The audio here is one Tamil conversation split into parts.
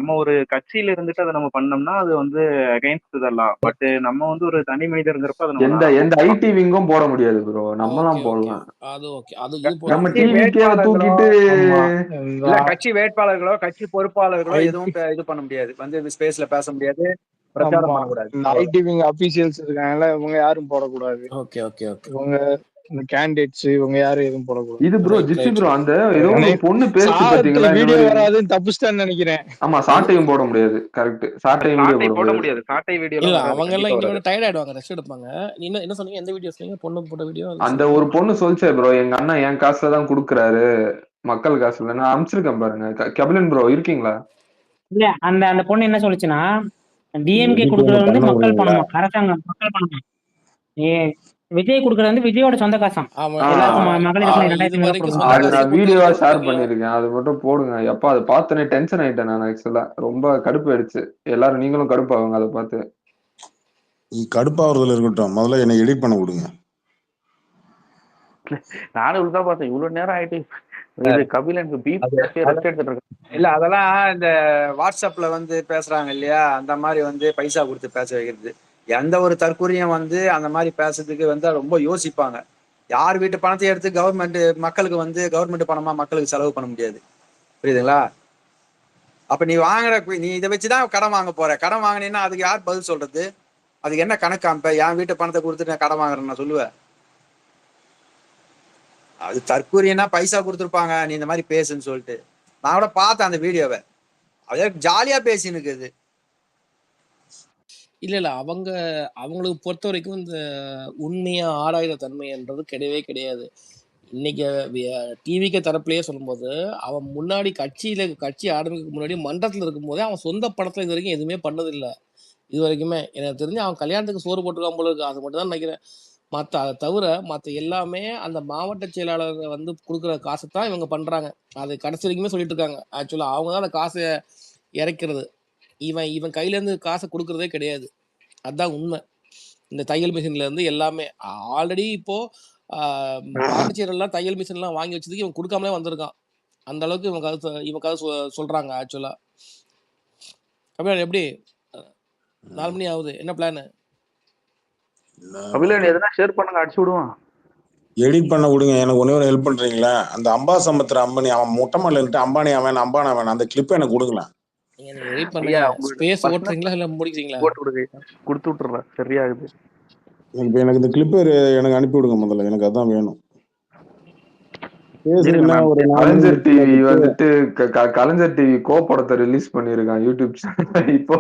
நம்ம ஒரு கட்சியில இருந்துட்டு அதை நம்ம பண்ணோம்னா அது வந்து அகைன்ஸ்ட் இதெல்லாம். பட் நம்ம வந்து ஒரு தனி மனிதருங்கிறப்ப அதை நம்ம எந்த தாராளமா எந்த ஐடி விங்கும் போட முடியாது ப்ரோ, நம்மலாம் ஓகே ஓகே போடலாம். அது ஓகே அது இது நம்ம போதும். கட்சி டிவிக்கே வேட்பாளர்களோ தூக்கிட்டு ஆமா இல்ல கட்சி வேட்பாளர்களோ கட்சி பொறுப்பாளர்களோ எதுவும் இது பண்ண முடியாது, வந்து ஸ்பேஸ்ல பேச முடியாது, பிரச்சாரம் ஆமா பண்ணக்கூடாது. இந்த ஐடி விங் அபிஷியல்ஸ் இருக்காங்கல்ல, இவங்க யாரும் போடக்கூடாது. ஓகே ஓகே ஓகே இவங்க இந்த கேண்டிடேட்ஸ் இவங்க யாரும் எதுவும் போடக்கூடாது. இது bro right gypsy right bro, right. அந்த ஏதோ ஒரு எனக்கு பொண்ணு பேச்சு சாட்டை பாத்தீங்களா இந்த வீடியோ மாதிரி? வராதுன்னு தப்புச்சிட்டான்னு நினைக்கிறேன். ஆமா, சாட்டையும் போட முடியாது. கரெக்ட், சாட்டையும் வீடியோ சாட்டை போட போட முடியாது. முடியாது, சாட்டை வீடியோ இல்ல எல்லாம் வராது, அவங்க எல்லாம் கண்டிப்பா இங்க வராது. விட டயர்ட் ஆயிடுவாங்க, ரெஸ்ட் எடுப்பாங்க. நீ என்ன சொன்னீங்க, எந்த வீடியோ சொன்னீங்க? பொண்ணு போட்ட வீடியோ அந்த ஒரு பொண்ணு சொல்லிச்சே ப்ரோ, எங்க அண்ணா என் காசுல தான் குடுக்குறாரு, மக்கள் காசுல. நான் அனுப்பிச்சிருக்கேன் பாருங்க. கபிலன் ப்ரோ இருக்கீங்களா? இல்ல அந்த அந்த பொண்ணு என்ன சொல்லுச்சுன்னா, டிஎம்கே எடிட் கொடுக்கறது ஒண்ணு வந்து பண்ண மக்கள் விடுவீங்களா? பணமா, அரசாங்கம் மக்கள் பணமா. ஏ, விஜய் கொடுக்கறது வந்து விஜயோட சொந்த காசாம். அவன் எல்லாருக்கும் அவன் மகளிருக்கும் அவன் இது 2500 வரைக்கும் கொடுக்கணும். சொந்த அது காசுல நான் கொடுத்த வீடியோவா வரைக்கும் ஷேர் தெரியல. பண்ணிருக்கேன், அது மட்டும் போடுங்க. எப்ப அதை பார்த்தனே டென்ஷன் ஆயிட்டேன் நான். ஆக்சுவலா ரொம்ப கடுப்பு ஆயிடுச்சு. எல்லாரும் நீங்களும் கடுப்பாகுங்க அதை பார்த்து. கடுப்பாகிறதுல இருக்கட்டும், முதல்ல என்னை எடிட் பண்ண விடுங்க. நானும் இவ்வளவுதான் பார்த்தேன், இவ்வளவு நேரம் ஆயிட்டு இது கபிலனுக்கு பீப் ரெஸ்ட் எடுத்துட்டு இருக்கேன். இல்ல அதெல்லாம் இந்த வாட்ஸ்அப்ல வந்து பேசுறாங்க இல்லையா, அந்த மாதிரி வந்து பைசா கொடுத்து பேச வைக்கிறது. எந்த ஒரு தற்கொலையும் வந்து அந்த மாதிரி பேசுறதுக்கு வந்து ரொம்ப யோசிப்பாங்க. யார் வீட்டு பணத்தை எடுத்து கவர்மெண்ட் மக்களுக்கு வந்து கவர்மெண்ட் பணமா மக்களுக்கு செலவு பண்ண முடியாது, புரியுதுங்களா? அப்ப நீ வாங்குற, நீ இதை வச்சுதான் கடன் வாங்க போற. கடன் வாங்கினீங்கன்னா அதுக்கு யார் பதில் சொல்றது? அதுக்கு என்ன கணக்கு காமிப்ப? என் வீட்டு பணத்தை கொடுத்துட்டு நான் கடன் வாங்குறேன்னு நான் சொல்லுவேன்? அது தற்கூரியனா பைசா கொடுத்துருப்பாங்க, நீ இந்த மாதிரி பேசுன்னு சொல்லிட்டு. நான் கூட பார்த்தேன் அந்த வீடியோவை, அதே ஜாலியா பேசின்னு இருக்குது. இல்ல இல்ல அவங்களுக்கு பொறுத்த வரைக்கும் இந்த உண்மையா ஆராய்ற தன்மைன்றது கிடையவே கிடையாது. இன்னைக்கு டிவிக்கு தரப்புலயே சொல்லும்போது, அவன் முன்னாடி கட்சி ஆரம்பிக்க முன்னாடி மன்றத்துல இருக்கும்போதே அவன் சொந்த படத்துல இது வரைக்கும் எதுவுமே பண்ணதில்லை. இது வரைக்குமே எனக்கு தெரிஞ்சு அவன் கல்யாணத்துக்கு சோறு போட்டுருக்கான் போல இருக்கு, அது மட்டும் தான் நினைக்கிறேன். அதை தவிர மற்ற எல்லாமே அந்த மாவட்ட செயலாளர் வந்து கொடுக்குற காசை தான் இவங்க பண்றாங்க. அது கடைசி வரைக்குமே சொல்லிட்டு இருக்காங்க. ஆக்சுவலா அவங்க தான் அந்த காசை இறைக்கிறது. இவன் கையில இருந்து காசை கொடுக்கறதே கிடையாது. அதுதான் உண்மை. இந்த தையல் மிஷின்ல இருந்து எல்லாமே ஆல்ரெடி இப்போ பாண்டிச்சேரிலாம் தையல் மிஷின்லாம் வாங்கி வச்சதுக்கு இவன் கொடுக்காமலே வந்திருக்கான். அந்த அளவுக்கு இவன் கதை சொல்றாங்க. ஆக்சுவலா கபிலன் எப்படி 4 மணி ஆகுது, என்ன பிளான்? கபிலன் எதனா ஷேர் பண்ணுங்க, அடிச்சு விடுவான். எடிட் பண்ண விடுங்க. எனக்கு ஒன்னே ஒரு ஹெல்ப் பண்றீங்களா? அந்த அம்பாசமுத்திர அம்பானி, அவன் முட்டமல்ல இருந்துட்டு அம்பானி அவன் அந்த கிளிப் எனக்கு கொடுங்களேன். நீங்க எடிட் பண்ணுங்க. ஸ்பேஸ் ஓட்டுறீங்களா இல்ல முடிக்கிறீங்களா? போட்டு விடுங்க, கொடுத்து விட்டுறேன். சரியாகுது. இப்போ எனக்கு இந்த கிளிப் எனக்கு அனுப்பி விடுங்க முதல்ல, எனக்கு அதான் வேணும். கலைஞர் டிவி வந்துட்டு கலைஞர் டிவி கோப்படத்தை ரிலீஸ் பண்ணிருக்கான் யூடியூப் சேனல் இப்போ.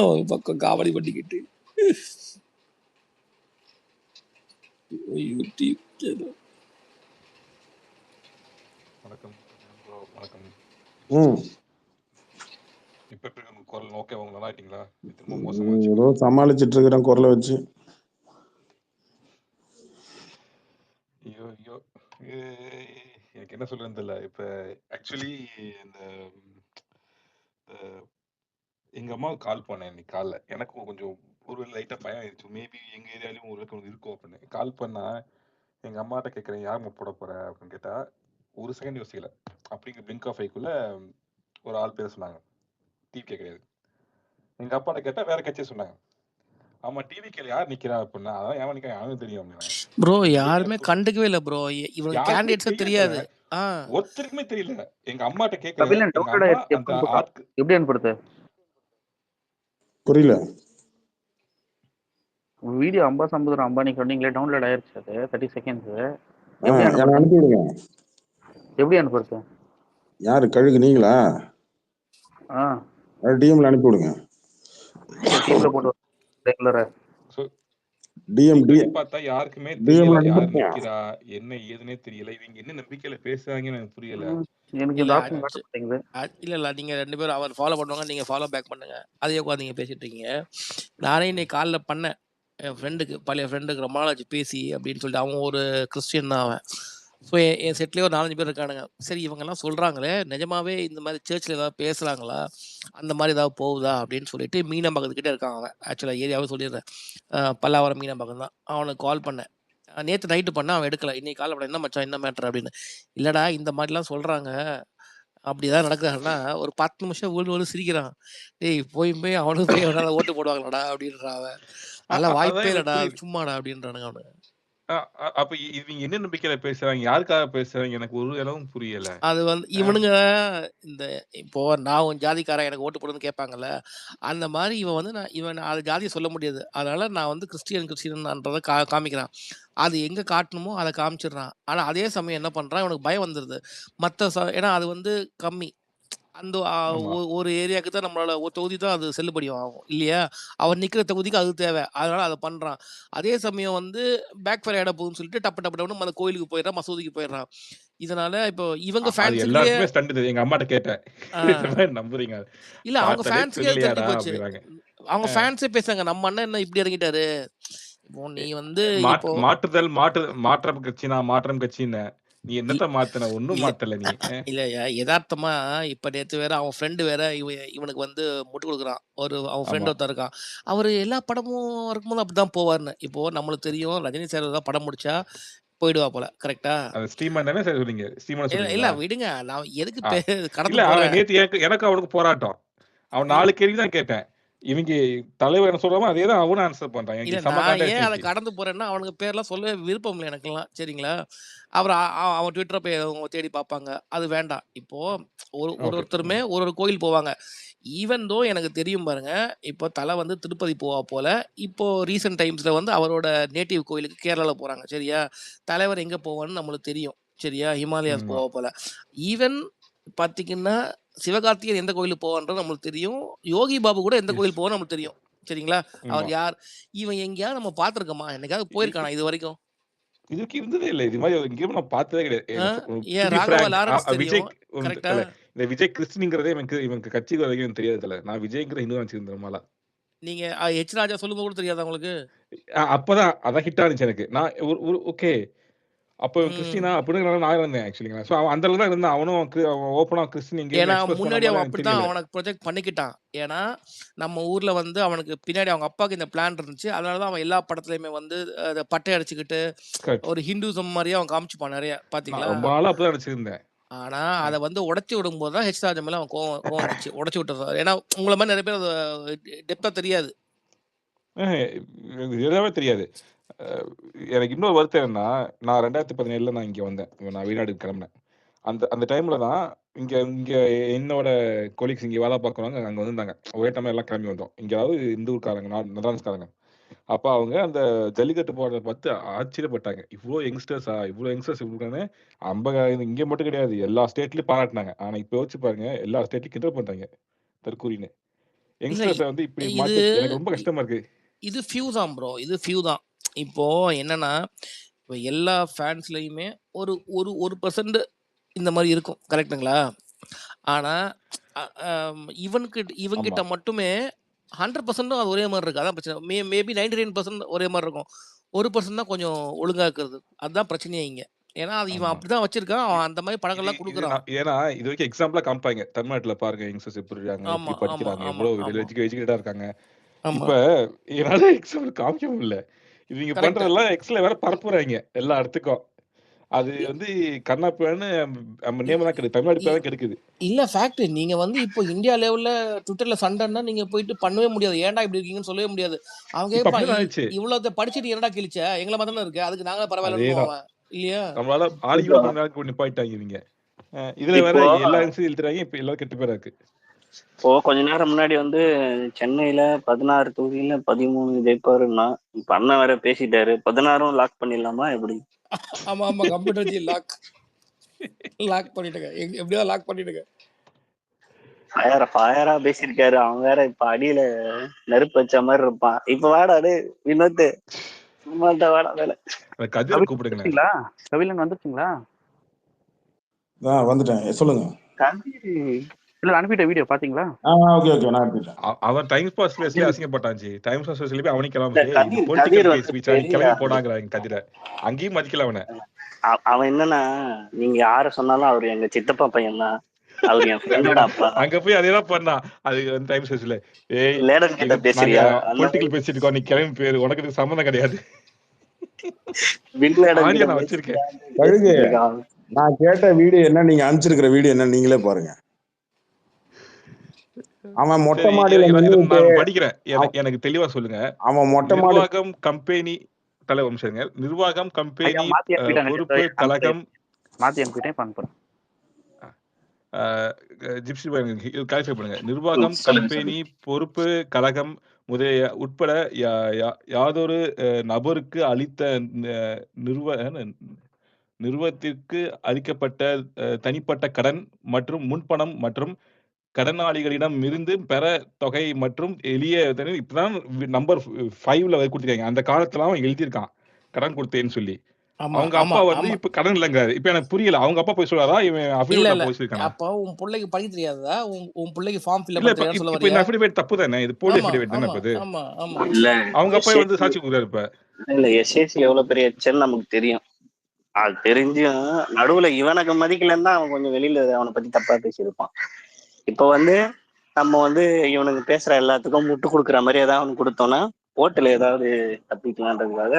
ஒரு பக்கம் காமெடி பண்ணிக்கிட்டு யூடியூப் சேனல். வணக்கம் ப்ரோ, வணக்கம். இப்போ எப்படி உங்க குரல் ஓகே? உங்க நல்லா ஆயிட்டீங்களா? திரும்ப மோசமாச்சு. ஏதோ சமாளிச்சிட்டு இருக்கிறேன் குரலை வச்சு. ஐயோ ஐயோ, எனக்கு என்ன சொல்றேன்னு தெரியல. இப்ப ஆக்சுவலி இந்த எங்க அம்மாவுக்கு கால் பண்ணேன் இன்னைக்கு காலைல. எனக்கும் கொஞ்சம் ஒரு லைட்டா பயம் ஆயிடுச்சு. மேபி எங்க ஏரியாலையும் ஒரு இருக்கும் அப்படின்னு கால் பண்ணா, எங்க அம்மாட்ட கேட்கறேன் யாரும்மா போட போற அப்படின்னு கேட்டா, ஒரு செகண்ட் யோசிக்கல, அப்படிங்க பிளிங்க் ஆஃப் ஐக்குள்ள ஒரு ஆள் பேர் சொன்னாங்க. டிவி கிடையாது. எங்க அப்பாட்ட கேட்டா வேற கட்சியை சொன்னாங்க. ஆமா டிவி கேல யார் நிக்கிறா அப்படின்னா, அதான் ஏன் நிக்கிறா யாரும் தெரியும் அப்படின்னா. ப்ரோ யாருமே கண்டுக்கவே இல்ல ப்ரோ, இவங்க கேண்டிடேட்ஸே தெரியாது. ஒருத்தருக்குமே தெரியல. எங்க அம்மாட்ட கேட்கறேன், கபிலன் எங்க அம்மா அந்த ஆட்கு எப்படி அனுப்புறது? புரியல. வீடியோ அம்பாசமுத்திரம் அம்பானி சொன்னீங்களே, டவுன்லோட் ஆயிருச்சு. அது 30 செகண்ட்ஸ். அனுப்பிவிடுங்க. எப்படி அனுப்புறது? யாரு கழுகு நீங்களா? டிஎம்ல அனுப்பி விடுங்க. டீம்ல போட்டு ரெகுலரா டிஎம் பார்த்தா யாருக்குமே தெரியல யார் நிக்கிறா என்ன ஏதுனே தெரியல. இவங்க என்ன நம்பிக்கையில பேசுறாங்கன்னு எனக்கு புரியல. எனக்கு இந்த ஆப்ஷன் காட்ட மாட்டேங்குது. இல்ல நீங்க 2 பேரும் அவர் ஃபாலோ பண்ணுவாங்க, நீங்க ஃபாலோ பேக் பண்ணுங்க. அதே உட்காந்து நீங்க பேசிட்டு இருக்கீங்க. நானே இன்னைக்கு காலைல பண்ணேன் என் ஃப்ரெண்டுக்கு, பழைய ஃப்ரெண்டுக்கு, ரொம்ப நாளாச்சு பேசி அப்படின்னு சொல்லிட்டு. அவன் ஒரு கிறிஸ்டியன் தான் அவன். ஸோ என் செட்லேயே ஒரு 4-5 பேர் இருக்கானுங்க. சரி இவங்கெல்லாம் சொல்கிறாங்களே, நிஜமாவே இந்த மாதிரி சர்ச்சில் ஏதாவது பேசுகிறாங்களா, அந்த மாதிரி ஏதாவது போகுதா அப்படின்னு சொல்லிட்டு மீனம்பாக்கத்துக்கிட்டே இருக்கான் அவன். ஆக்சுவலாக ஏரியாவே சொல்லிடுறேன், பல்லாவரம் மீனம்பாக்கம் தான். அவனுக்கு கால் பண்ணேன். நேற்று நைட்டு பண்ணேன், அவன் எடுக்கலை. இன்னைக்கு கால் பண்ண என்ன மச்சான் என்ன மேட்ரு அப்படின்னு. இல்லைடா இந்த மாதிரிலாம் சொல்கிறாங்க, அப்படிதான் நடக்குதுன்னா ஒரு 10 நிமிஷம் விழுந்து சிரிக்கிறான். டேய் போய் போய் அவனுக்கு போய் எவனாவது ஓட்டு போடுவாங்களாடா அப்படின்றான் அவன். அதெல்லாம் அதான் வாய்ப்பே எனக்கு இல்லடா புரியுது. சும்மாடா அப்படின்றானுங்க அவனுங்க. அப்ப இவங்க என்ன நம்பிக்கையில பேசுறாங்க? யாருக்காக பேசுறாங்க? எனக்கு ஒரு அளவும் புரியல. அது வந்து அ இவனுங்க இந்த இப்போ நான் உன் ஜாதிக்காரன் எனக்கு ஓட்டு போடுன்னு கேட்பாங்கல்ல, அந்த மாதிரி இவன் வந்து இவன் அது ஜாதியை சொல்ல முடியாது. அதனால நான் வந்து கிறிஸ்டியன்றதை காமிக்கிறான். அது எங்க காட்டணுமோ அதை காமிச்சிடுறான். ஆனா அதே சமயம் என்ன பண்றான், இவனுக்கு பயம் வந்துருது. ஏன்னா அது வந்து கம்மி. அந்த ஆமா. ஒரு ஏரியாவுக்கு தான் நம்மளால ஒரு தொகுதி தான் அது செல்லுபடி ஆகும் இல்லையா? அவன் நிக்கிற தொகுதிக்கு அது தேவை. அதனால அத பண்றான். அதே சமயம் வந்து பேக் ஃபயர் ஆயிட போகுதுன்னு சொல்லிட்டு டப்பு டப்பு டப்புன்னு அந்த கோயிலுக்கு போயிடுறான், மசூதிக்கு போயிடுறான். இதனால இப்போ இவங்க அது ஃபேன்ஸுக்குள்ளயே எல்லாருக்குமே ஸ்டண்ட். எங்க அம்மாட்ட கேட்டேன். ஆ. இந்த மாதிரி நம்புறீங்க? இல்ல அவங்க பார்த்தாலே ஃபேன்ஸுக்கே அது தெரிஞ்சு தெரியலையாடா போச்சு. அப்படிங்கிறாங்க. அவங்க அ ஃபேன்ஸே பேசுறாங்க. நம்ம அண்ணன் என்ன இப்படி இறங்கிட்டாரு? இப்போ நீ வந்து இப்போ மாற்றம் கட்சி நான் மாற்றம் கட்சின்னு. நீ இல் என்னத்த மாத்துன? ஒண்ணும் இல்ல மாத்தல நீ. இல்லையா எதார்த்தமா இப்ப நேத்து வேற அவன் ஃப்ரெண்டு வேற இவனுக்கு வந்து முட்டு கொடுக்குறான். அவன் ஃப்ரெண்ட் ஆமா. ஒருத்தன் இருக்கான். அவரு எல்லா படமும் இருக்கும்போது அப்படிதான் போவாருன்னு. இப்போ நம்மளுக்கு தெரியும் ரஜினி சார் ஏதாவது படம் முடிச்சா போயிடுவா போல. கரெக்ட்டா? அது ஸ்ரீமன் தானே சொல்றீங்க? ஸ்ரீமன இல்ல சொல்றீங்களா? விடுங்க. நான் எதுக்கு ஆ. கடந்து இல்ல அவன் போறேன். நேத்து எனக்கு அவனுக்கு போராட்டம். அவன் 4 கேள்வி தான் கேட்டேன். இவங்க தலைவர் என்ன சொல்றாமோ அதே தான் அவனும் ஆன்சர் பண்றான். இல்ல எனக்கு செம்ம நான் காண்டாயிடுச்சு ஏன் அத நேத்து. கடந்து போறேன்னா, அவனுக்கு பேர்லாம் சொல்லவே விருப்பம் இல்ல எனக்கெல்லாம். சரிங்களா? அப்புறம் அவன் ட்விட்டர போய் அவங்க தேடி பார்ப்பாங்க. அது வேண்டாம். இப்போ ஓகே. ஒருத்தருமே ஒரு கோயில் போவாங்க. ஈவன் தோ எனக்கு தெரியும் பாருங்க. இப்போ தல வந்து திருப்பதி போவா போல. இப்போ ரீசென்ட் டைம்ஸ்ல வந்து அவரோட நேட்டிவ் கோயிலுக்கு கேரளால போறாங்க. சரியா? தலைவர் எங்க போவார்ன்னு நம்மளுக்கு தெரியும். சரியா? ஹிமாலயாஸ் ஆமா. போவா போல. ஈவன் பார்த்தீங்கன்னா, சிவகார்த்திகேயன் எந்த கோயிலுக்கு போவார்ன்றது நம்மளுக்கு தெரியும். யோகி பாபு கூட எந்த எஸ். கோயில் போவார்ன்னு நமக்கு தெரியும். சரிங்களா? அவர் ஆமா. யார்? இவன் எங்கேயாவது நம்ம பார்த்துருக்கோமா? என்னைக்காவது போயிருக்கானா இதுவரைக்கும்? இதுக்கு இருந்ததே இல்ல. இது மாதிரி எங்கேயும் நான் பார்த்ததே கிடையாது. ஆ? டு ஏன் பி ராகவா ஃபிராங்க் லாரன்ஸ் விஜய் தெரியும். கரெக்ட்டா? இல்ல இந்த விஜய் கிறிஸ்டின்ங்கிறதே இவனுக்கு கட்சிக்கு வரைக்கும் எனக்கு தெரியாது தல. நான் விஜய்ங்கிற ஹிந்து நினைச்சிருந்தேன் ரொம்பநாளா. நீங்க எச் ராஜா சொல்லும்போது கூட தெரியாதா உங்களுக்கு? அப்பதான் அதான் ஹிட் ஆனுச்சு எனக்கு. நான் ஒரு ஒரு ஓகே. அப்போ கிறிஸ்டினா ம். அப்படின்னு நான் இருந்தேன் ஆக்சுவலிங்களா. ஸோ அவன் அந்த அளவுக்கு தான் இருந்தான். அவன் ஓப்பனா கிறிஸ்டின் எங்கேயுமே ஏன்னா எக்ஸ்பிரஸ் பண்ண முன்னாடி மாரி அவன் எனக்கு அப்படித்தான் தெரியல. அவனுக்கு ப்ரொஜெக்ட் பண்ணிக்கிட்டான். ஏன்னா நம்ம ஊர்ல வந்து அவனுக்கு பின்னாடி அவங்க அப்பாவுக்கு இந்த பிளான் இருந்துச்சு. அதனால தான் அவன் எல்லா படத்துலயுமே வந்து பட்டை அடிச்சுக்கிட்டு கரெக்ட். ஒரு ஹிந்துசம் மாரியே அவன் காமிச்சுப்பான் நெறைய. நான் பார்த்தீங்களா? ரொம்ப நாளா அப்படிதான் நினைச்சிருந்தேன். ஆனா அத வந்து உடைச்சு விடும்போது தான் ஹெச் ராஜா மேல அவன் கோவம் வந்துச்சு. உடைச்சு விட்டுறாரு. ஏன்னா உங்கள மாரி நெறைய பேர் அத டெப்த்தா தெரியாது. எனக்கு எதுவுமே தெரியாது. அ எனக்கு இன்னொரு வருத்தம் என்னன்னா, நான் 2017ல நான் இங்க வந்தேன். நான் வெளிநாட்டுக்கு கிளம்பினேன். அந்த அந்த டைம்ல தான் இங்க இங்க என்னோட கொலீக்ஸ் இங்க வேலை பார்க்குறவங்க அங்க வந்திருந்தாங்க. ஒரே டைம்ல எல்லாம் கிளம்பி வந்தோம். இங்க அதாவது இந்த ஊர்க்காரங்க, நெதர்லாண்ட்ஸ்காரங்க. அப்ப அவங்க அந்த ஜல்லிக்கட்டு போடுறத பார்த்து ஆச்சரியப்பட்டாங்க. இவ்ளோ யங்ஸ்டர்ஸ் இருக்கான்னு. இங்க மட்டும் கிடையாது. எல்லா ஸ்டேட்லயும் பாராட்டுனாங்க. ஆனா இப்ப யோசிச்சு பாருங்க, எல்லா ஸ்டேட்லயும் கிண்டல் பண்றாங்க. தற்கூரின்னு. இல்ல யங்ஸ்டர்ஸ வந்து இப்படி இது மாத்தி எனக்கு ரொம்ப கஷ்டமா இருக்கு. இது ஃபியூ தான் ப்ரோ. இது ஃபியூ தான். இப்போ என்னன்னா, இப்ப எல்லா ஃபேன்ஸ்லயுமே ஒரு ஒரு 1% இந்த மாரி இருக்கும். கரெக்ட்டுங்களா? ஆனா, அ அம் ஆமா. இவன்கிட்ட மட்டுமே 100% அது ஒரே மாரி இருக்கு. அதான் பிரச்சனை. மேபி 99% ஒரே மாரி இருக்கும். 1% தான் கொஞ்சம் ஒழுங்கா இருக்கிறது. அதுதான் பிரச்சனையே இங்க. ஏன்னா, அது இவன் ஆமா. அப்படிதான் வச்சிருக்கான். இ அவன் அந்த மாரி இது படங்கள்லாம் இது குடுக்குறான். நான் ஏன்னா இதுவரைக்கும் எக்ஸாம்பிளா காமிப்பாய்ங்க. தமிழ்நாட்டுல பாருங்க யங்ஸ்டர்ஸ் எப்படி இருக்காங்க, ஆமா, எப்படி ஆமா, படிக்கிறாங்க, ஆமா, எவ்வளோ ஆமா, எஜுகேட்டடா இருக்காங்க. ஆமா. இப்ப என்னால எக்ஸாம்பிள் காமிக்க முடியல. இவங்க கரெக்ட்டு. பண்றதெல்லாம் எக்ஸ்ல வேற பரப்புறாய்ங்க எல்லா இடத்துக்கும். அது இ வந்து கன்னா பின்னான்னு நம்ம இ நேம தான் கெடுக்குது. தமிழ்நாடு இ பேர தான் கெடுக்குது. இல்ல ஃபேக்ட். நீங்க வந்து இப்போ இந்தியா லெவல்ல ட்விட்டர்ல சண்டைன்னா நீங்க போயிட்டு பண்ணவே முடியாது. ஏன்டா இப்படி இருக்கீங்கன்னு சொல்லவே முடியாது. அவன் இப்ப கேட்பான், அப்படிதான் ஆயிடுச்சு. இவ்வளோத்த படிச்சுட்டு என்னடா கிழிச்ச? எங்கள மாரி தானே இருக்க. அதுக்கு நாங்க பரவாயில்லன்னுவான் அதேதான். அவன். இல்லையா? நம்மளால இப்போ ஆர்கியூமெண்ட் பண்ற அளவுக்கு நிப்பாட்டிட்டாய்ங்க இவங்க. இதுல வேற இப்போ எல்லா யங்ஸ்டர்ஸையும் இழுத்துறாய்ங்க. இப்ப எல்லாரும் கெட்டு பேரா இருக்கு. இப்போ கொஞ்ச நேரம் முன்னாடி வந்து சென்னையில 16 தொகுதியில 13 ஜெயிப்பாருன்னா, இப்ப அண்ணன் வேற பேசிட்டாரு. 16ம் லாக் பண்ணிடலாமா எப்படி? ஆமா, ஆமா. கம்ப்யூட்டர் வச்சு லாக் பண்ணிட்டுங்க. எப்படியோ லாக் பண்ணிடுங்க. ஃபயரா பேசியிருக்காரு. அவன் வேற இப்ப அடியில நெருப்பு வச்ச மாதிரி இருப்பான். இப்ப வாடா டேய் வினோத், சும்மாட்ட வாடா வேலை. அந்த கதிர கூப்பிடுங்களேன். வந்துருச்சுங்களா? கவிலன் வந்துருச்சுங்களா? வந்துட்டேன். சொல்லுங்க. கதிர் இல்ல அனுப்பிட்ட வீடியோ பாத்தீங்களா? ஓகே நான் எடுத்துட்டேன். அவன் டைம்ஸ் பாஸ் ஸ்பேஸ்லயே அசிங்கப்பட்டாச்சு. டைம்ஸ் பாஸ் ஸ்பேஸ்ல போய் அவனையும் இல்ல கிளம்பிச்சு. இது கதிர் பொலிட்டிக்கல் வந்து ஸ்பீச் நீ பெரிய கிளம்பி போடாங்கிறாங்க கதிர. அங்கேயும் மதிக்கல அவனை. அவன் என்னன்னா, நீங்க யார சொன்னாலும் அவரு எங்க சித்தப்பா பையன் தான். அவரு என் ஃப்ரெண்டோட அப்பா. அங்க போய் அதேதான் பண்ணா. அது வந்து டைம் ஸ்பேஸ்ல ஏய் லேடன் கிட்ட நாங்க பேசுறியா? பொலிட்டிக்கல் பேசிட்டு இருக்கோம். நீ கிளம்பி போயிரு. உனக்கு இதுக்கு சம்மந்தம் கிடையாது. பின் லேடன் ஆடியோ கிட்ட நான் வச்சிருக்கேன். கழுகு பேசிருக்கான். நான் கேட்ட வீடியோ என்ன, நீங்க அனுப்பிச்சிருக்கிற வீடியோ என்ன நீங்களே பாருங்க. அவன் மொட்டை சரி, மாடியில நான் நின்னுட்டு படிக்கிறேன். எனக்கு தெளிவா சொல்லுங்க. அவன் மொட்டை மாடி நிர்வாகம், கம்பெனி தலைவர் வம்சங்க. நிர்வாகம், ஐயா கம்பெனி, மாத்தி அனுப்பிட்டாங்க பொறுப்பு, கழகம், மாத்தி அனுப்பிட்டேன் பண்ண ஜிப்சி கிளாரிஃபை பண்ணுங்க. நிர்வாகம், கம்பெனி, பொறுப்பு, கழகம் முதலிய உட்பட யாதொரு நபருக்கு அளித்த நிறுவனத்திற்கு அளிக்கப்பட்ட தனிப்பட்ட கடன் மற்றும் முன்பணம் மற்றும் கடனாளிகளிடம் இருந்து பெற தொகை மற்றும் எளிய இப்பதான் நம்பர் 5ல கொடுத்திருக்காங்க. அந்த காலத்துல அவன் எழுதியிருக்கான் கடன் கொடுத்தேன்னு சொல்லி. ஆமா அவங்க ஆமா அப்பா வந்து ஆமா இப்ப கடன் இல்லைங்கிறாரு. இப்ப எனக்கு புரியல. அவங்க அப்பா போய் சொல்றாரா, இவன் இல்ல அஃபிடேவிட்ல இல்ல போய் சொல்லிருக்கானா? அப்போ உன் பிள்ளைக்கு படிக்க தெரியாதா? உன் பிள்ளைக்கு ஃபார்ம் ஃபில் இல்ல பண்ண இப்ப தெரியாதுன்னு சொல்ல இப்ப இந்த வரியா? அஃபிடேவிட் தப்பு தானே? இது போலி ஆமா அஃபிடேவிட் தானே ஆமா இப்ப இது? ஆமா ஆமா இல்ல அவங்க அப்பா வந்து சாட்சி கொடுக்குறாரு இப்ப. இல்ல எஸ்ஏசி எவ்வளவு பெரிய எச்சன்னு நமக்கு தெரியும். அது தெரிஞ்சும் நடுவுல இவனுக்கு மதிக்கலன்னு தான் அவன் கொஞ்சம் வெளியில அவனை பத்தி தப்பா பேசியிருப்பான். இப்ப வந்து நம்ம வந்து இவனுக்கு பேசுற எல்லாத்துக்கும் முட்டு கொடுக்குற மாதிரி ஏதாவது அவனுக்கு கொடுத்தோம்னா ஓட்டுல ஏதாவது தப்பிக்கலான்றதுக்காக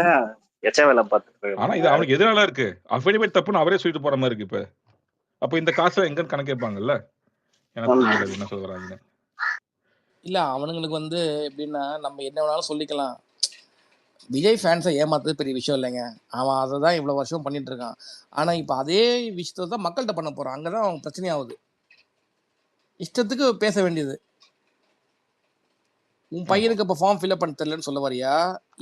எச்ச வேலை பார்த்துட்டு ஆனா இது அவனுக்கு எதனால இருக்கு? அஃபிடேவிட் தப்புன்னு அவரே சொல்லிட்டு போற மாதிரி இருக்கு இப்ப. அப்ப இந்த காசை எங்க கணக்கேற்பாங்கல்ல? எனக்கு புரியல அது என்ன சொல்ல வராங்கன்னு. இல்ல அவனுங்களுக்கு வந்து எப்படின்னா நம்ம என்ன வேணாலும் சொல்லிக்கலாம். விஜய் ஃபேன்ஸை ஏமாத்துறது பெரிய விஷயம் இல்லைங்க. அவன் அதை தான் இவ்வளோ வருஷம் பண்ணிட்டு இருக்கான். ஆனால் இப்போ அதே விஷயத்தை தான் மக்கள்கிட்ட பண்ண போகிறான். அங்கே தான் அவன் பிரச்சனையாகுது. இஷ்டத்துக்கு பேச வேண்டியது. உன் பையனுக்கு இப்போ ஃபார்ம் ஃபில்அப் பண்ண தெரியலன்னு சொல்ல வரியா?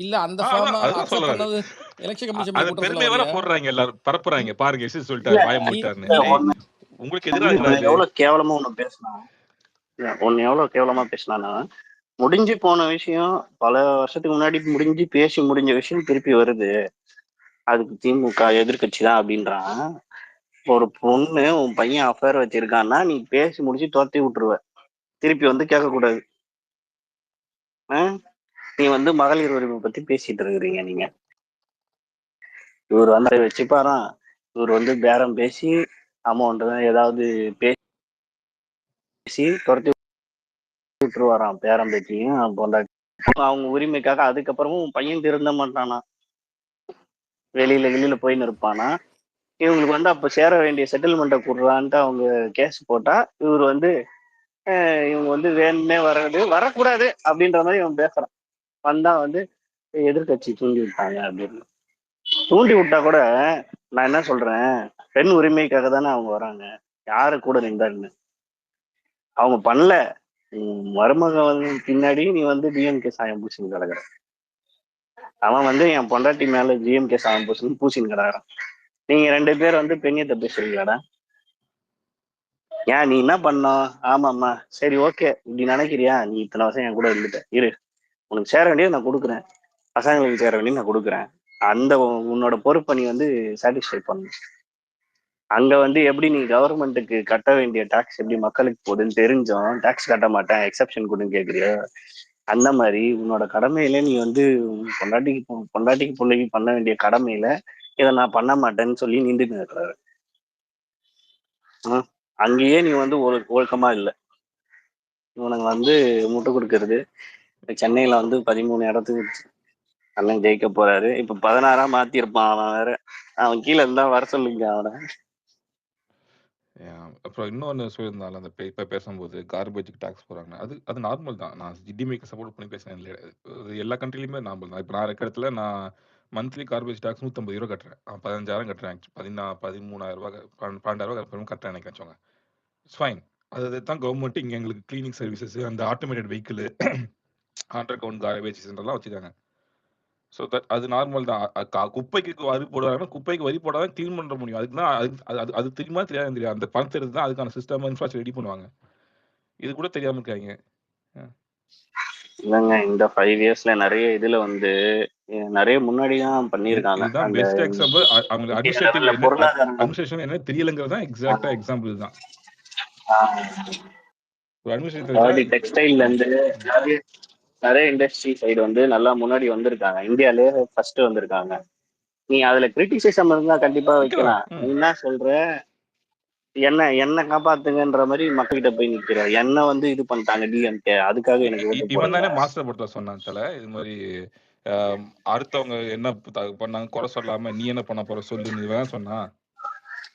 இல்லை அந்த ஃபார்மை அக்செப்ட் பண்ணது எலெக்ஷன் கமிஷன் அது பெருமை வேற போடுறாங்க, எல்லாரும் பரப்புறாங்க. பாருங்க எஸ் சொல்லிட்டாரு வாய மூட்டாருன்னு. உங்களுக்கு எதிராக எவ்வளவு கேவலமா ஒண்ணு பேசினான். ஒன்னு எவ்வளவு கேவலமா பேசினானா, முடிஞ்சு போன விஷயம் பல வருஷத்துக்கு முன்னாடி பேசி முடிஞ்ச விஷயம் திருப்பி வருது. அதுக்கு திமுக எதிர்கட்சி தான் அப்படின்றான். ஒரு பொண்ணு உன் பையன் அஃபேர் வச்சிருக்கான்னா நீ பேசி முடிச்சு துரத்தி விட்டுருவ. திருப்பி வந்து கேட்க கூடாது. நீ வந்து மகளிர் உரிமை பத்தி பேசிட்டு இருக்கிறீங்க நீங்க. இவர் வந்து வச்சுப்பாராம். இவர் வந்து பேரம் பேசி அமௌண்ட் ஏதாவது பேசி துரத்தி விட்டுருவாராம் பேரம் பேச்சியும் பொண்டாட்டி. அவங்க உரிமைக்காக அதுக்கப்புறமும் பையன் திருந்த மாட்டானா, வெளியில போயின்னு இருப்பானா. இவங்களுக்கு வந்து அப்ப சேர வேண்டிய செட்டில்மெண்ட்டை கொடுறான்ட்டு அவங்க கேஸ் போட்டா இவர் வந்து இவங்க வந்து வேணுமே வரக்கூடாது அப்படின்ற மாதிரி இவன் பேசுறான். வந்தா வந்து எதிர்கட்சி தூண்டி விட்டாங்க அப்படின்னு. தூண்டி விட்டா கூட நான் என்ன சொல்றேன், பெண் உரிமைக்காக தானே அவங்க வராங்க. யாரு கூட நின்றாருன்னு அவங்க பண்ணல. மருமக வந்து பின்னாடி நீ வந்து டிஎம்கே சாயம் பூசின்னு கிடக்குற. அவன் வந்து என் பொண்டாட்டி மேல டிஎம்கே சாயம் பூசின்னு கிடக்குறான். நீங்க 2 பேர் வந்து பெண்ணியத்தை பேசுறீங்களாடா? ஏன் நீ என்ன பண்ணோம்? ஆமாம்மா சரி ஓகே இப்படி நினைக்கிறியா? நீ இத்தனை வருஷம் என் கூட இருந்துட்ட இரு, உனக்கு சேர வேண்டியது நான் கொடுக்குறேன், பசங்களுக்கு சேர வேண்டியது நான் கொடுக்குறேன். அந்த உன்னோட பொறுப்பை நீ வந்து சாட்டிஸ்ஃபை பண்ணணும். அங்க வந்து எப்படி நீ கவர்மெண்ட்டுக்கு கட்ட வேண்டிய டாக்ஸ் எப்படி மக்களுக்கு போகுதுன்னு தெரிஞ்சோம் டாக்ஸ் கட்ட மாட்டேன் எக்ஸப்ஷன் கொடுன்னு கேட்குறியோ, அந்த மாதிரி உன்னோட கடமையில நீ வந்து பொண்டாட்டிக்கு பிள்ளைக்கு பண்ண வேண்டிய கடமையில இதை நான் பண்ண மாட்டேன்னு சொல்லி நின்றுட்டு இருக்கிறாரு. அங்கேயே நீ வந்து ஒழுக்கமா இல்லை. இவனுங்க வந்து முட்டு கொடுக்கறது. சென்னையில வந்து 13 இடத்துக்கு அண்ணன் ஜெயிக்க போறாரு. இப்ப 16 மாத்திருப்பான் அவன் வேற. அவன் கீழே இருந்தா வர சொல்லுங்க அவனை. அப்புறம் இன்னொன்னு சொல்லியிருந்தாலும் அந்த இப்ப பேசும்போது கார்பேஜுக்கு டாக்ஸ் போறாங்க. அது நார்மல் தான். நான் டிடிமிக்கு சப்போர்ட் பண்ணி பேசுறேன் இல்லையா? எல்லா கண்ட்ரிலுமே நார்மல் தான். இப்போ நான் இருக்க இடத்துல நான் மந்த்லி கார்பேஜ் டாக்ஸ் 150 ரூபா கட்டுறேன். 15,000 கட்டுறேன். 13,000 ரூபா 12,000 கட்டுறேன் எனக்கு வச்சுக்கோங்க. It's fine. அதுதான் கவர்மெண்ட் இங்க எங்களுக்கு கிளீனிங் சர்வீசஸ், அந்த automated vehicle, underground garbage சென்டர்லாம் வச்சுக்காங்க. ஸோ அது நார்மல் தான். குப்பைக்கு வரி போடுறாங்கன்னா குப்பைக்கு வரி போடாதான் கிளீன் பண்ண முடியும். அதுக்கு தான் அது தெரியுமா தெரியாது தெரியாது. அந்த பணத்தை எடுத்து தான் அதுக்கான சிஸ்டம் இன்ஃப்ராஸ்ட்ரக்சர் ரெடி பண்ணுவாங்க. இது கூட தெரியாம இருக்காங்க. இல்லைங்க இந்த 5 இயர்ஸ்ல நிறைய இதுல வந்து நிறைய முன்னாடி தான் பண்ணியிருக்காங்க. இதுதான் பெஸ்ட் எக்ஸாம்பிள். அவங்க அட்மினிஸ்ட்ரேஷன் என்ன தெரியலங்கிறது தான் எக்ஸாக்டா எக்ஸாம்பிள் தான். டெக்ஸ்டைல்ல இருந்து நிறைய இண்டஸ்ட்ரி சைடு வந்து நல்லா முன்னாடி வந்திருக்காங்க. இந்தியாலே ஃபர்ஸ்ட் வந்திருக்காங்க. நீ அதுல கிரிட்டிசிசம் இருந்தா கண்டிப்பா வைக்கலாம். நீ என்ன சொல்ற, என்ன காப்பாத்துங்கன்ற மாதிரி மக்கள்கிட்ட போய் நிக்கிற. என்ன வந்து இது பண்ணிட்டாங்க டிஎம்கே, அதுக்காக எனக்கு இவன் தானே மாஸ்டர் படத்தை சொன்னான் தல. இது மாதிரி அடுத்தவங்க என்ன பண்ணாங்க குறை சொல்லாம நீ என்ன பண்ண போற சொல்லுன்னு இவன் சொன்னா.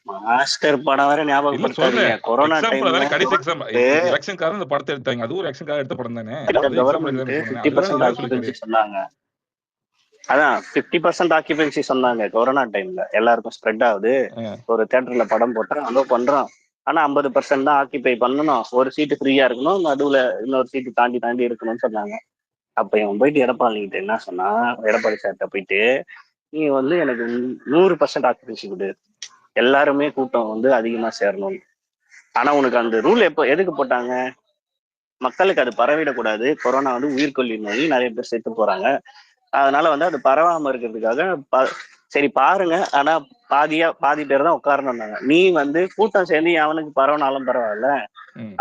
மாஸ்டர் படம் வேற இல்ல ஞாபகப்படுத்தாதீங்க. சொல்றேன் கொரோனா எக்ஸாம்பிள் டைம்ல தானே கடைசி எக்ஸாம்பிள் கவர்மெண்ட் எலெக்ஷன்காரன் இந்த படத்தை எடுத்தாங்க அது ஒரு எலெக்ஷன்கார எடுத்த படம் தானே அது எக்ஸாம்பிள் கவர்மெண்ட் சொன்னேன் 50% அதுதானே ஆக்குபென்சி சொல்லிருக்காரு சொன்னாங்க. அதான் 50% ஆக்குபென்சி சொன்னாங்க கொரோனா டைம்ல. எல்லாருக்கும் ஸ்ப்ரெட் ஆகுது, ஒரு தியேட்டர்ல படம் போட்டோம் அலோ பண்றோம், ஆனா 50% தான் ஆக்கிபை பண்ணணும், ஒரு சீட்டு ஃப்ரீயா இருக்கணும், நடுவுல இன்னொரு சீட்டு தாண்டி தாண்டி இருக்கணும்னு சொன்னாங்க. அப்ப இவன் போயிட்டு எடப்பாடி கிட்ட என்ன சொன்னா, எடப்பாடி சார்ட்ட போயிட்டு நீ வந்து எனக்கு 100% ஆக்குபென்சி கொடு, எல்லாருமே கூட்டம் வந்து அதிகமா சேரணும். ஆனா உனக்கு அந்த ரூல் எப்போ எதுக்கு போட்டாங்க? மக்களுக்கு அது பரவிடக்கூடாது, கொரோனா வந்து உயிர்கொல்லி நோய், நிறைய பேர் செத்து போறாங்க, அதனால வந்து அது பரவாம இருக்கிறதுக்காக சரி பாருங்க, ஆனா பாதி பேர் தான் உட்காரணும்னாங்க. நீ வந்து கூட்டம் சேர்ந்து அவனுக்கு பரவனாலும் பரவாயில்ல,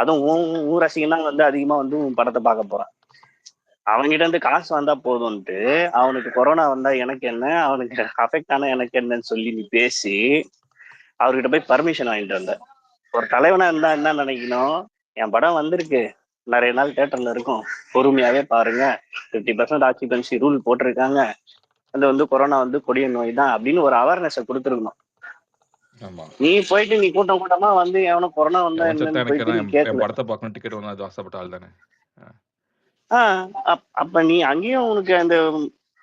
அதுவும் ஊர் ரசிகனா வந்து அதிகமா வந்து உன் படத்தை பார்க்க போறான், அவன்கிட்ட இருந்து காசு வந்தா போதும்ட்டு அவனுக்கு கொரோனா வந்தா எனக்கு என்ன, அவனுக்கு அஃபெக்ட் ஆனா எனக்கு என்னன்னு சொல்லி நீ பேசி அவர்கிட்ட போய் பர்மிஷன் வாங்கிட்டு வந்த. ஒரு தலைவனா இருந்தா என்ன நினைக்கணும், என் படம் வந்திருக்கு, நிறைய நாள் தியேட்டர்ல இருக்கும், பொறுமையாவே பாருங்க, 50% ஆக்குபென்சி ரூல் போட்டிருக்காங்க, அது வந்து கொரோனா வந்து கொடிய நோய் தான் அப்படின்னு ஒரு அவேர்னஸை கொடுத்துருக்கணும். நீ போயிட்டு நீ கூட்டம் கூட்டமா வந்து எவனும் கொரோனா வந்தா என்னன்னு போயிட்டு நீ கேட்கல. படத்தை பார்க்கணும் டிக்கெட் வாங்க அது ஆசைப்பட்ட ஆள் தானே. அப்ப நீ அங்கேயும் உனக்கு அந்த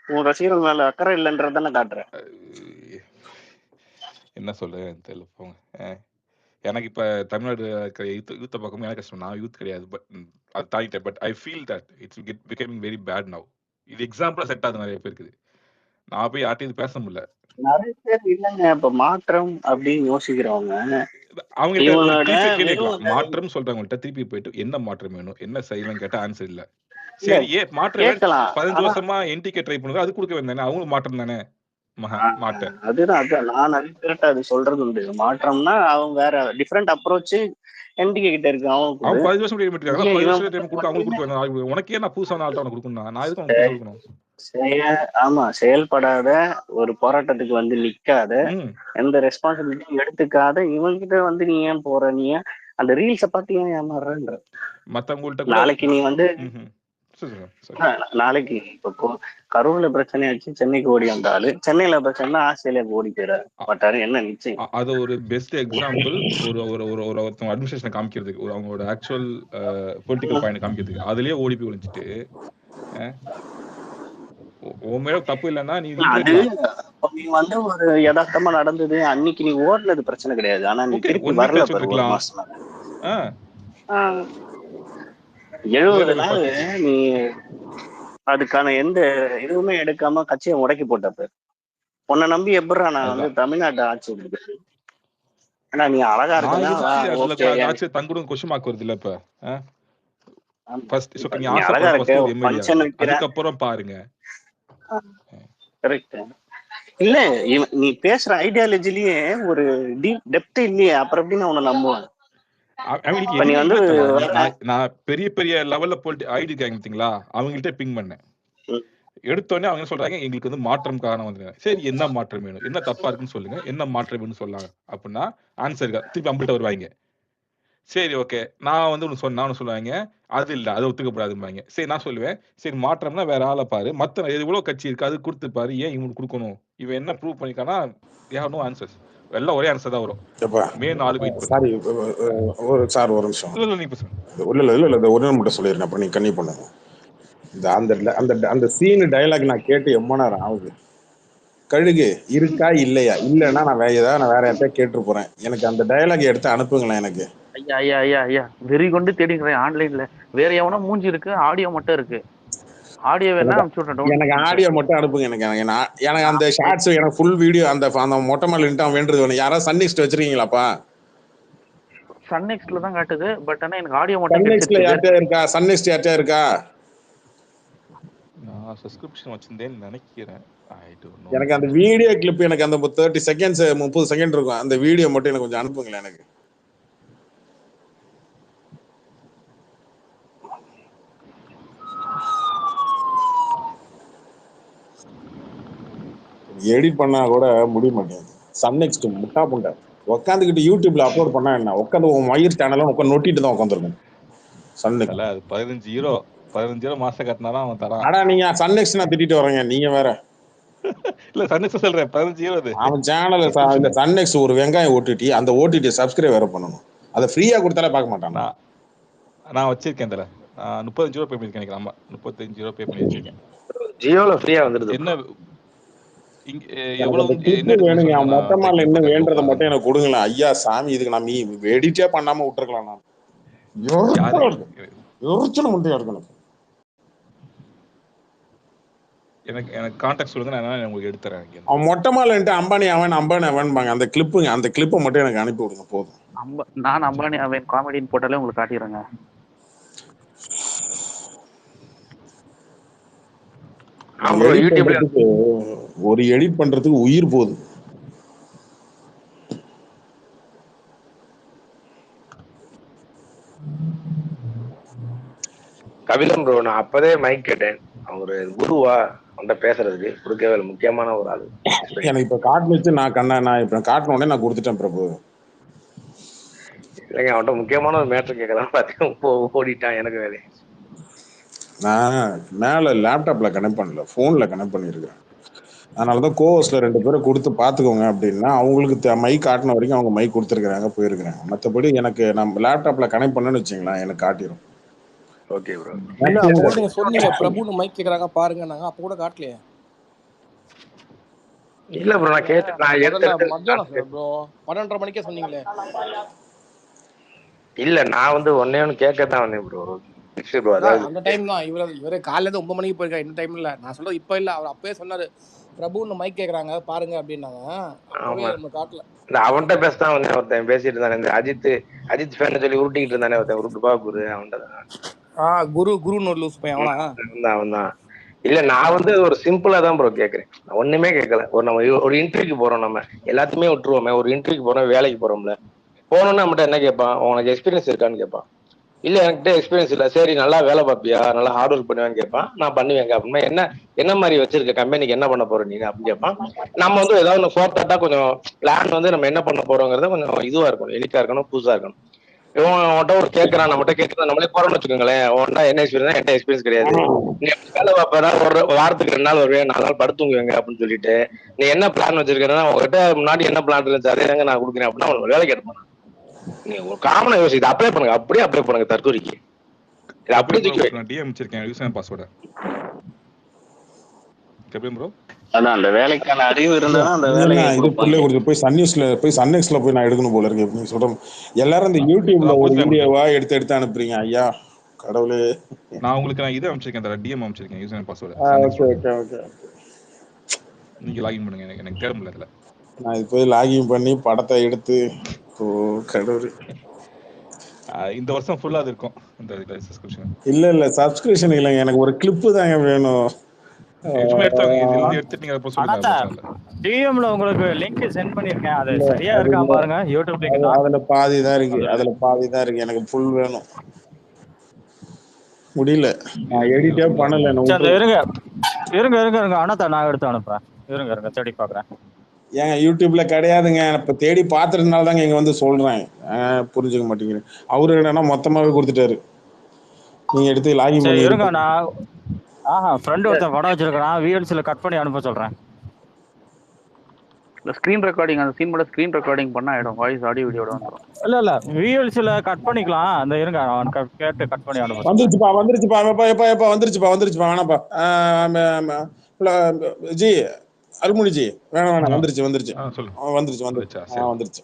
உன் ரசிகர்கள் மேல அக்கறை இல்லைன்றதானே காட்டுற. என்ன சொல்றேன் தெரியல போங்க. எனக்கு இப்ப தமிழ்நாடு யூத்தை பார்க்கும்போது எனக்கு கஷ்டம், நான் யூத் கிடையாது, பட் அது தாங்கிட்டேன். But I feel that it's becoming very bad now. இது எக்ஸாம்பிளா செட் ஆகுது நிறைய பேருக்கு. நான் போய் யார்ட்டையும் பேச முடியல. நிறைய பேர் இல்லைங்க இப்ப மாற்றம் அப்படின்னு யோசிக்கிறவங்க, அவங்ககிட்ட மாற்றம் சொல்றவங்கள்ட்ட திருப்பி போயிட்டு என்ன மாற்றம் வேணும் என்ன செய்யலாம் கேட்டா ஆன்சர் இல்ல. சரி மாற்றம் 15 வருஷமா என்டிகே ட்ரை பண்ணுங்க, அது கொடுக்க வேண்டானே, அவங்களுக்கு மாற்றம் தானே. அதுதான் நான் நிறைய பேர்ட்ட அது சொல்றது உண்டு. மாற்றம்னா அவங்க வேற டிஃபரெண்ட் அப்ரோச் என்டிகே கிட்ட இருக்கு. அவங்க 15 வருஷம் டைம் எடுத்துக்காங்க, 15 வருஷம் டைம் கொடுத்து அவங்களுக்கு கொடுக்க வேணும். உனக்கே நான் புதுசான ஆள்கிட்ட அவனை கொடுக்கணும், நான் எதுக்கு அவனுக்கு கொடுக்கணும்? ஆமா, செயல்படாத ஒரு போராட்டத்துக்கு வந்து நிக்காத, எந்த ரெஸ்பான்சிபிலிட்டி எடுத்துக்காத இவங்கிட்ட வந்து நீ ஏன் போற, நீ அந்த ரீல்ஸ பார்த்து ஏன் ஏமாறுறன்ற. மத்தவங்கள்ட்ட நாளைக்கு நீ வந்து நாளைக்கு இப்போ கரூர்ல பிரச்சனையாச்சு சென்னைக்கு ஓடி வந்தாலும், சென்னையில பிரச்சனை ஆஸ்திரேலியாவுக்கு ஓடி போயிட மாட்டாரு, என்ன நிச்சயம்? அது ஒரு பெஸ்ட் எக்ஸாம்பிள். ஒரு அட்மினிஸ்ட்ரேஷன் காமிக்கிறதுக்கு, அவங்களோட ஆக்சுவல் பொலிட்டிக்கல் பாயிண்ட் காமிக்கிறதுக்கு அதுலயே ஓடி போய் ஒழிச்சிட்டு உன் மேல தப்பு இல்லைன்னா நீ வந்து ஒரு யதார்த்தமா நடந்தது அன்னைக்கு நீ ஓடுனது பிரச்சனை கிடையாது, ஆனா நீ திருப்பி வரல பாரு. 70 நாள் நீ அதுக்கான எந்த இதுவுமே எடுக்காம கட்சியை முடக்கி போட்டப்ப உன்னை நம்பி எப்படா நான் வந்து தமிழ்நாட்டை ஆட்சி எடுக்கிறேன்? ஆனா நீ அழகா இருக்கு தங்குடும் கொஸ்டின் மார்க் வருது இல்ல இப்ப. அதுக்கப்புறம் பாருங்க. கரெக்ட். இல்ல நீ பேசுற ஐடியாலஜிலேயே ஒரு டெப்த் இல்லையே, அப்புறம் எப்படி நான் உன்னை நம்புவேன்? நான் பெரிய பெரிய லெவல்ல ஐடி கேங்க அவங்கள்ட்ட பிங் பண்ணேன், எடுத்தோடனே அவங்க சொல்றாங்க எங்களுக்கு வந்து மாற்றம் காரணம் வந்து. சரி என்ன மாற்றம் வேணும், என்ன தப்பா இருக்குன்னு சொல்லுங்க, என்ன மாற்றம் வேணும்னு சொல்லாங்க அப்படின்னா ஆன்சர் திருப்பி நம்மள்ட்ட வருவாங்க. சரி ஓகே நான் வந்து ஒன்று சொன்னா சொல்லுவாங்க அது இல்லை அதை ஒத்துக்கப்படாதும்பாங்க. சரி நான் சொல்லுவேன் சரி மாற்றம்னா வேற ஆளை பாரு, மற்ற எவ்வளோ கட்சி இருக்கு அது கொடுத்து பாரு, ஏன் இவங்களுக்கு கொடுக்கணும், இவன் என்ன ப்ரூவ் பண்ணிக்கானா நோ ஆன்சர்ஸ், எல்லாம் ஒரே ஆன்சர் தான் வரும். மே 4 வெயிட் சாரி சார் ஒரு நிமிஷம். இல்ல இந்த ஒரு மட்டும் சொல்லிடுறேன், அப்புறம் நீங்க கன்னியூ பண்ணுங்க. அந்த சீன் டயலாக் நான் கேட்டு எம்ம நேரம் ஆகுது. கழுகு இருக்கா இல்லையா, இல்லைன்னா நான் வேற யார்கிட்ட கேட்டு போறேன், எனக்கு அந்த டயலாக் எடுத்து அனுப்புங்களேன். எனக்கு ஐயா வெறி கொண்டு தேடிக்கிறேன் ஆன்லைன்ல, வேற எவனோ மூஞ்சி இருக்கு, ஆடியோ மட்டும் இருக்கு. ஆடியோ வேணா எனக்கு ஆடியோ மட்டும் அனுப்புங்க. எனக்கு அந்த ஷார்ட்ஸ், எனக்கு ஃபுல் வீடியோ அந்த மொட்டை மேல நின்று வேண்டது வேணும். யாராவது சன் நெக்ஸ்ட் வச்சிருக்கீங்களாப்பா? சன் நெக்ஸ்ட்ல தான் காட்டுது, பட் ஆனா எனக்கு ஆடியோ மட்டும் சன் நெக்ஸ்ட்ல யார்கிட்ட இருக்கா? சன் நெக்ஸ்ட் யார்கிட்ட இருக்கா? நான் சப்ஸ்கிரிப்ஷன் வச்சிருந்தேன்னு நினைக்கிறேன். எனக்கு அந்த வீடியோ கிளிப், எனக்கு அந்த 30 செகண்ட்ஸ் 30 செகண்ட் இருக்கும், அந்த வீடியோ மட்டும் எனக்கு கொஞ்சம் அனுப்புங்களேன். எனக்கு எடிட் பண்ணா கூட முடிய மாட்டேங்குது. சன் நெக்ஸ்ட் முட்டா புண்டை உட்காந்துக்கிட்டு யூடியூப்ல அப்லோட் பண்ணா என்ன, உட்காந்து உன் மயிர் சேனலும் உட்காந்து நோட்டிட்டு தான் உட்காந்துருக்கும். சன் நெக்ஸ்ட் 15 மாசம் கட்டினாதான் அவன் தரான். ஆனா நீங்க சன் நெக்ஸ்ட் நான் திட்டிட்டு வரேங்க, நீங்க வேற இல்ல சன்நெக்ஸ் சொல்றேன் 15 அது அவன் சேனல் இந்த சன்நெக்ஸ் ஒரு வெங்காயம் ஓடிடி, அந்த ஓடிடி சப்ஸ்கிரைப் வேற பண்ணணும். அதை ஃப்ரீயா கொடுத்தாலே பார்க்க மாட்டான். நான் வச்சிருக்கேன் தல, 35 ரூபா பே பண்ணிருக்கேன் நினைக்கிறேன். ஆமா 35 ரூபா பே பண்ணி வச்சிருக்கேன். ஜியோல ஃப்ரீயா வந்துருது. என்ன இங்க எனக்கு எவ்வளவு அந்த clip வேணுங்க. அவன் மொத்தமா என்ன வேண்டதை மட்டும் எனக்கு கொடுங்களேன் ஐயா சாமி. இதுக்கு நான் எடிட்டே பண்ணாம விட்டுருக்கலாம். நான் எரிச்சல் முட்டையா இருக்கு எனக்கு கான்டாக்ட் சொல்லுங்க, நான் உங்களுக்கு எடுத்து தரேன். அவன் மொட்டை மாலைன்ட்டு அம்பானி அவன்பாங்க அந்த கிளிப்புங்க. அந்த கிளிப்பை மட்டும் எனக்கு அனுப்பி விடுங்க போதும். நான் அம்பானி அவன் காமெடின்னு போட்டாலே உங்களுக்கு காட்டிடுறேங்க. ஒரு எடிட் பண்றதுக்கு உயிர் போகுது. கபிலன் ப்ரோ, நான் அப்பதே மைக் கேட்டேன். ஒரு குருவா அவன்கிட்ட பேசுறதுக்கு கொடுக்கவே முக்கியமான ஒரு ஆளு. எனக்கு இப்ப காட்டு வச்சு நான் இப்ப காட்டின உடனே நான் கொடுத்துட்டேன் பிரபு. இல்லைங்க, அவன்கிட்ட முக்கியமான ஒரு மேட்டர் கேட்கலாம் பார்த்தீங்கன்னா ஓடிட்டான். எனக்கு வேலை நான் மேல லேப்டாப்ல கனெக்ட் பண்ணல, போன்ல கனெக்ட் பண்ணிருக்கேன். அதனாலதான் கோவஸ்ல 2 பேரை கொடுத்து பாத்துக்கோங்க அப்படின்னா அவங்களுக்கு மைக் காட்டின வரைக்கும் அவங்க மைக் கொடுத்துருக்காங்க, போயிருக்கிறேன். மற்றபடி எனக்கு நம்ம லேப்டாப்ல கனெக்ட் பண்ணேன்னு வச்சுங்களேன், எனக்கு காட்டிடும். Okay bro. நீங்க சொன்னீங்க பிரபுன்னு மைக் கேக்குறாங்க பாருங்க, நாங்க அப்ப கூட காட்டலையே. இல்ல ப்ரோ, நான் கேட்டேன். மத்தியானம் ப்ரோ 12:30 மணிக்கே சொன்னீங்களே. இல்ல, நான் வந்து ஒன்னு கேட்கத்தான் வந்தேன் ப்ரோ. அந்த டைம் தான் இவரே காலையில இருந்து 9 மணிக்கு போயிருக்காரு. இந்த டைம் இல்ல, நான் சொல்றது இப்ப இல்ல. அவர் அப்பவே சொன்னாரு பிரபுன்னு மைக் கேக்குறாங்க பாருங்க அப்படின்னாங்க. காட்டல. அவன்கிட்ட பேசதான் வந்தேன். ஒருத்தன் பேசிட்டு இருந்தானே, இந்த அஜித் ஃபேன் சொல்லி உருட்டிக்கிட்டு இருந்தானே ஒருத்தன், உருட்டுப்பா குரு. அவன்கிட்ட குருன்னு ஒரு லூஸ் பையன் அவன் தான். இல்ல, நான் வந்து ஒரு சிம்பிளா தான் ப்ரோ கேக்குறேன். ஒண்ணுமே கேட்கல. நம்ம ஒரு இன்டர்வியூக்கு போறோம், நம்ம எல்லாத்தையுமே விட்டுருவோமே. ஒரு இன்டர்வியூக்கு போறோம், வேலைக்கு போறோம்ல, போனோம்னா நம்மகிட்ட என்ன கேட்பான்? உனக்கு எக்ஸ்பீரியன்ஸ் இருக்கான்னு கேட்பான். இல்ல என்கிட்ட எக்ஸ்பீரியன்ஸ் இல்ல. சரி, நல்லா வேலை பார்ப்பியா, நல்லா ஹார்ட் ஒர்க் பண்ணுவேன்னு கேட்பான். நான் பண்ணுவேங்க அப்படின்னா என்ன மாதிரி வச்சிருக்க கம்பெனிக்கு, என்ன பண்ண போறோம் நீங்க அப்படின்னு கேட்பான். நம்ம வந்து ஏதாவது ஃபோர்த்தாட்டா கொஞ்சம் பிளான் வந்து நம்ம என்ன பண்ண போறோங்கிறத கொஞ்சம் இதுவா இருக்கணும், எளிக்கா இருக்கணும், புதுசா இருக்கணும். இவன்கிட்ட ஒரு கேட்கறான், நம்மகிட்ட கேட்கறத நம்மளே போறோம்னு வச்சுக்கோங்களேன். உன்டா என்ன எக்ஸ்பீரியன்ஸ்? என்கிட்ட எக்ஸ்பீரியன்ஸ் கிடையாது. நீ வேலை பார்ப்பா, ஒரு வாரத்துக்கு 2 நாள் வருவேன், 4 நாள் படுத்துங்குவேங்க அப்படின்னு சொல்லிட்டு நீ என்ன பிளான் வச்சிருக்கேன்னா உங்ககிட்ட முன்னாடி என்ன பிளான் இருந்துச்சு அதே தாங்க நான் கொடுக்குறேன் அப்படின்னா அவனுக்கு வேலை கேட்பான். நீங்க ஒரு காமனா யோசிச்சு அப்ளை பண்ணுங்க, அப்படியே அப்ளை பண்ணுங்க தற்கொலைக்கு. இது அப்படியே தூக்கி டிஎம் வச்சிருக்கேன், யூசர் பாஸ்வேர்ட். கேப்டன் ப்ரோ, அதான் அந்த வேலைக்கான அறிவு இருந்தா அந்த வேலையை கொடுத்து போய் சன்நெக்ஸ்ல போய் நான் எடுக்கணும் போல இருக்கு. நீங்க சொல்றோம் எல்லாரும் இந்த யூடியூப்ல ஒரு வீடியோவா எடுத்து அனுப்புறீங்க. ஐயா கடவுளே, நான் உங்களுக்கு இது அனுப்பிச்சிருக்கேன், டிஎம் அனுப்பிச்சிருக்கேன், யூசர் பாஸ்வேர்ட். ஓகே நீங்க லாகின் பண்ணுங்க. எனக்கு தேட முடியல. நான் இது போய் லாகின் பண்ணி படத்தை எடுத்து கடவுள். இந்த வருஷம் ஃபுல்லா அது இருக்கும் இந்த சப்ஸ்கிரிப்ஷன். இல்ல சப்ஸ்கிரிப்ஷன் இல்லைங்க, எனக்கு ஒரு கிளிப்பு தாங்க வேணும். டிஎம்ல உங்களுக்கு லிங்க் சென்ட் பண்ணிருக்கேன், அது சரியா இருக்கா பாருங்க. யூடியூப் லிங்க் அதுல பாதி தான் இருக்கு, எனக்கு ஃபுல் வேணும். முடியல, நான் எடிட்டே பண்ணல. இருங்க அண்ணா, நான் எடுத்து அனுப்புறேன். இருங்க தேடி பாக்குறேன். ஏங்க யூடியூப்ல கிடையாதுங்க, இப்ப தேடி பாத்துறதுனால தாங்க இங்க வந்து சொல்றேன். புரிஞ்சுக்க மாட்டேங்கிறேன். அவரு என்னன்னா மொத்தமாவே கொடுத்துட்டாரு, நீங்க எடுத்து லாகின் பண்ணி. இருங்க, நான் ஃப்ரெண்ட் ஒருத்தன் படம் வச்சிருக்கான், விஎல்சில கட் பண்ணி அனுப்ப சொல்றேன். இந்த ஸ்கிரீன் ரெக்கார்டிங், அந்த சீன் கூட ஸ்கிரீன் ரெக்கார்டிங் பண்ணா ஆயிடும், வாய்ஸ் ஆடியோ வீடியோட வந்துரும். இல்ல விஎல்சில கட் பண்ணிக்கலாம். அந்த இருங்க, அவன் கேட்டு கட் பண்ணி அனுப்ப. வந்துருச்சுப்பா வேணாப்பா. ஜி அருள்மொழி ஜி வேணாம், வந்துருச்சு.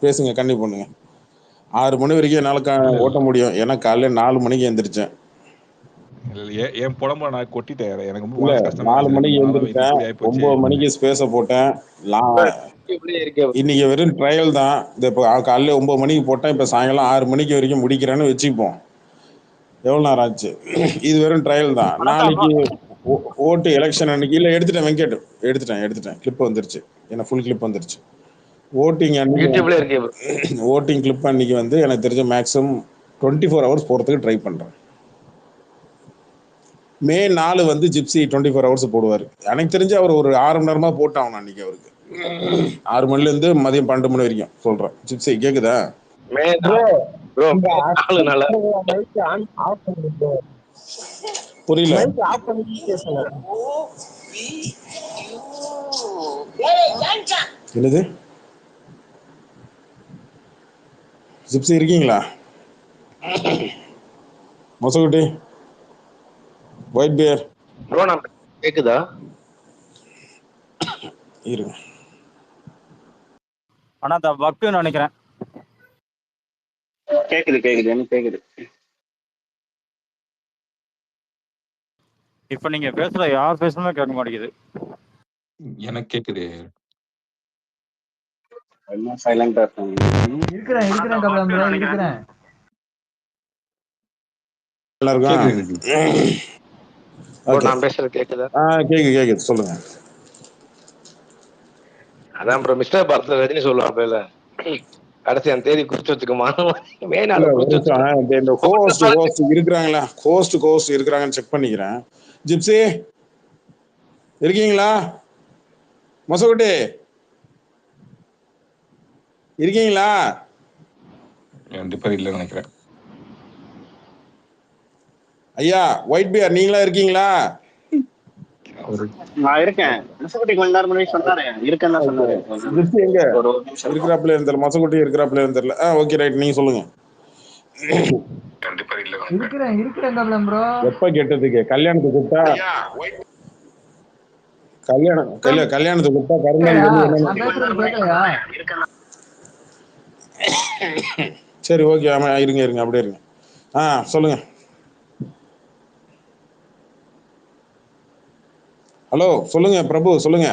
பேசுங்க, கண்ணி பண்ணுங்க. 6 மணி வரைக்கும் என்னால ஓட்ட முடியும், ஏன்னா காலையில 4 மணிக்கு எந்திரிச்சேன். என் புலம்ப நான் கொட்டிட்டேன். எனக்கு 4 மணிக்கு எந்திரிச்சேன், 9 மணிக்கு ஸ்பேஸ போட்டேன். இன்னைக்கு வெறும் ட்ரையல் தான். இப்போ காலையில 9 மணிக்கு போட்டேன், இப்ப சாயங்காலம் 6 மணிக்கு வரைக்கும் முடிக்கிறேன்னு வச்சுப்போம். எவ்வளவு நேரம் ஆச்சு? இது வெறும் ட்ரையல் தான். நாளைக்கு ஓட்டு எலெக்ஷன் அன்னைக்கு இல்ல எடுத்துட்டேன், வெங்கட் எடுத்துட்டேன். கிளிப் வந்துருச்சு, ஏன்னா ஃபுல் கிளிப் வந்துருச்சு. ஓட்டிங் கிளிப் அன்னைக்கு வந்து எனக்கு தெரிஞ்ச மேக்ஸிமம் 24 hours போறதுக்கு ட்ரை பண்றேன். மே 4 வந்து ஜிப்சி 24 hours போடுவாரு. எனக்கு தெரிஞ்சு அவர் ஒரு 6 மணி நேரமா போட்டாகணும் அன்னைக்கு. அவருக்கு 6 மணில இருந்து மதியம் 12 மணி வரைக்கும் சொல்றேன். ஜிப்சி கேக்குதா? ப்ரோ ஆளு நல்லா புரியல. என்னது ஜிப்சி இருக்கீங்களா? மொசகுட்டி, ஒயிட் பியர் ப்ரோ நான் கேக்குதா? இருங்க. ஆனா அந்த பக்குன்னு நினைக்கிறேன். கேக்குது கேக்குது எனக்கு கேக்குது. இப்ப நீங்க பேசுற யார் பேசுறதுமே கேட்க மாட்டேங்குது. எனக்கு கேக்குது. என்ன சைலண்டா இருக்காங்க. இருக்கிறேன் கபிலன் ப்ரோ, இருக்கிறேன். நல்லா இருக்கா? கேக்குது எனக்கு. Bro okay. நான் பேசுறது கேக்குதா? கேக்குது சொல்லுங்க. அதான் ப்ரோ மிஸ்டர் பாரத்ல ரஜினி சொல்லுவாங்கல்ல, கடைசி அந்த தேதி குறிச்சு வச்சுக்கோமா, மெயினால இல்ல ஒரு குறிச்சு நிமிஷம். வச்சுக்கோ. இந்த ஹோஸ்ட் இருக்கிறாங்களா? ஹோஸ்ட் இருக்கிறாங்கன்னு செக் பண்ணிக்கிறேன். ஜிப்சி இருக்கீங்களா? மொசகுட்டி இருக்கீங்களா? கண்டிப்பா இல்லைன்னு நினைக்கிறேன். ஐயா ஒயிட் பியர் நீங்களா இருக்கீங்களா? நான் இருக்கேன். மொசகுட்டி கொஞ்ச நேரம் முன்னாடி சொன்னாரு, இருக்கேன்னு தான் சொன்னாரு. ஜிப்சி எங்க ஒரு நிமிஷம். இருக்கிறாப்ல தெரியல. மொசகுட்டி இருக்கிறாப்ல தெரியல. ஓகே ரைட், நீங்க சொல்லுங்க. கண்டிப்பா இல்ல. இருக்கிறேன் கபிலன் ப்ரோ. எப்ப கேட்டதுக்கு கல்யாணத்துக்கு கூப்பிட்டா கல்யாணத்துக்கு கூப்பிட்டா கருங்காலி வந்து நான் பேசுறது கேட்கலையா? சரி ஓகே. ஆமா இருங்க அப்படியே இருங்க. சொல்லுங்க. ஹலோ சொல்லுங்க பிரபு சொல்லுங்க.